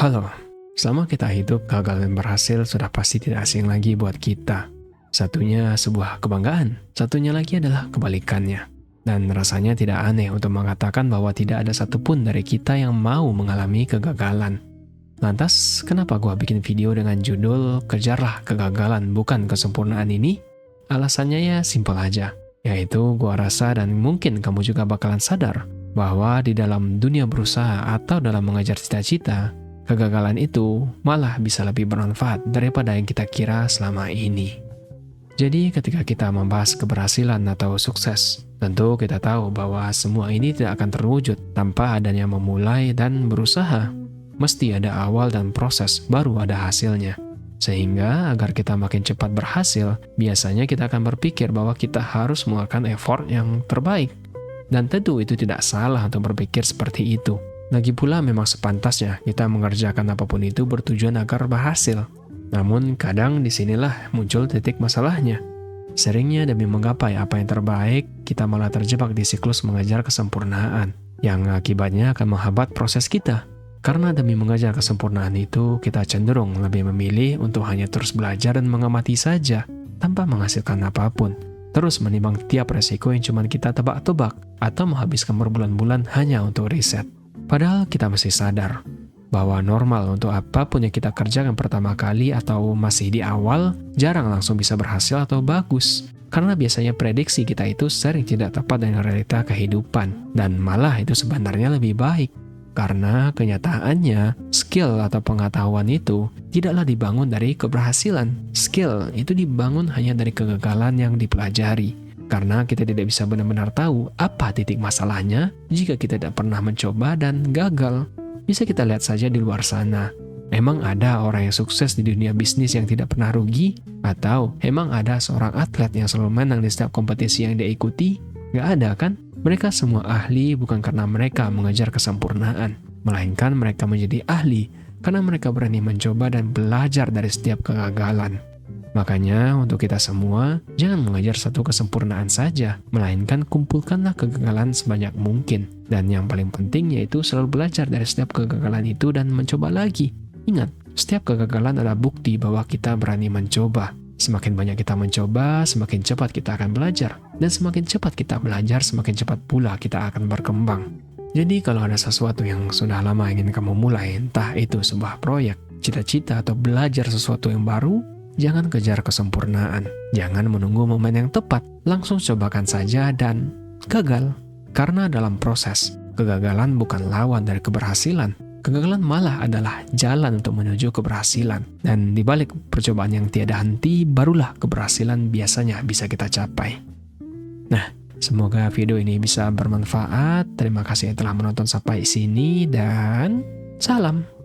Halo, selama kita hidup, gagal dan berhasil sudah pasti tidak asing lagi buat kita. Satunya sebuah kebanggaan, satunya lagi adalah kebalikannya. Dan rasanya tidak aneh untuk mengatakan bahwa tidak ada satupun dari kita yang mau mengalami kegagalan. Lantas, kenapa gua bikin video dengan judul "Kejarlah Kegagalan Bukan Kesempurnaan" ini? Alasannya ya simpel aja, yaitu gua rasa dan mungkin kamu juga bakalan sadar bahwa di dalam dunia berusaha atau dalam mengejar cita-cita, kegagalan itu malah bisa lebih bermanfaat daripada yang kita kira selama ini. Jadi ketika kita membahas keberhasilan atau sukses, tentu kita tahu bahwa semua ini tidak akan terwujud tanpa adanya memulai dan berusaha. Mesti ada awal dan proses, baru ada hasilnya. Sehingga agar kita makin cepat berhasil, biasanya kita akan berpikir bahwa kita harus mengeluarkan effort yang terbaik. Dan tentu itu tidak salah untuk berpikir seperti itu. Lagi pula memang sepantasnya kita mengerjakan apapun itu bertujuan agar berhasil. Namun kadang disinilah muncul titik masalahnya. Seringnya demi menggapai apa yang terbaik, kita malah terjebak di siklus mengejar kesempurnaan, yang akibatnya akan menghambat proses kita. Karena demi mengejar kesempurnaan itu, kita cenderung lebih memilih untuk hanya terus belajar dan mengamati saja, tanpa menghasilkan apapun. Terus menimbang tiap resiko yang cuma kita tebak-tebak, atau menghabiskan berbulan-bulan hanya untuk riset. Padahal kita mesti sadar bahwa normal untuk apapun yang kita kerjakan pertama kali atau masih di awal, jarang langsung bisa berhasil atau bagus. Karena biasanya prediksi kita itu sering tidak tepat dengan realita kehidupan. Dan malah itu sebenarnya lebih baik. Karena kenyataannya, skill atau pengetahuan itu tidaklah dibangun dari keberhasilan. Skill itu dibangun hanya dari kegagalan yang dipelajari. Karena kita tidak bisa benar-benar tahu apa titik masalahnya jika kita tidak pernah mencoba dan gagal. Bisa kita lihat saja di luar sana. Emang ada orang yang sukses di dunia bisnis yang tidak pernah rugi? Atau emang ada seorang atlet yang selalu menang di setiap kompetisi yang dia ikuti? Gak ada kan? Mereka semua ahli bukan karena mereka mengejar kesempurnaan, melainkan mereka menjadi ahli karena mereka berani mencoba dan belajar dari setiap kegagalan. Makanya untuk kita semua, jangan mengejar satu kesempurnaan saja, melainkan kumpulkanlah kegagalan sebanyak mungkin. Dan yang paling penting yaitu selalu belajar dari setiap kegagalan itu dan mencoba lagi. Ingat, setiap kegagalan adalah bukti bahwa kita berani mencoba. Semakin banyak kita mencoba, semakin cepat kita akan belajar. Dan semakin cepat kita belajar, semakin cepat pula kita akan berkembang. Jadi kalau ada sesuatu yang sudah lama ingin kamu mulai, entah itu sebuah proyek, cita-cita, atau belajar sesuatu yang baru, jangan kejar kesempurnaan. Jangan menunggu momen yang tepat. Langsung cobakan saja dan gagal. Karena dalam proses, kegagalan bukan lawan dari keberhasilan. Kegagalan malah adalah jalan untuk menuju keberhasilan. Dan di balik percobaan yang tiada henti, barulah keberhasilan biasanya bisa kita capai. Nah, semoga video ini bisa bermanfaat. Terima kasih yang telah menonton sampai sini dan salam.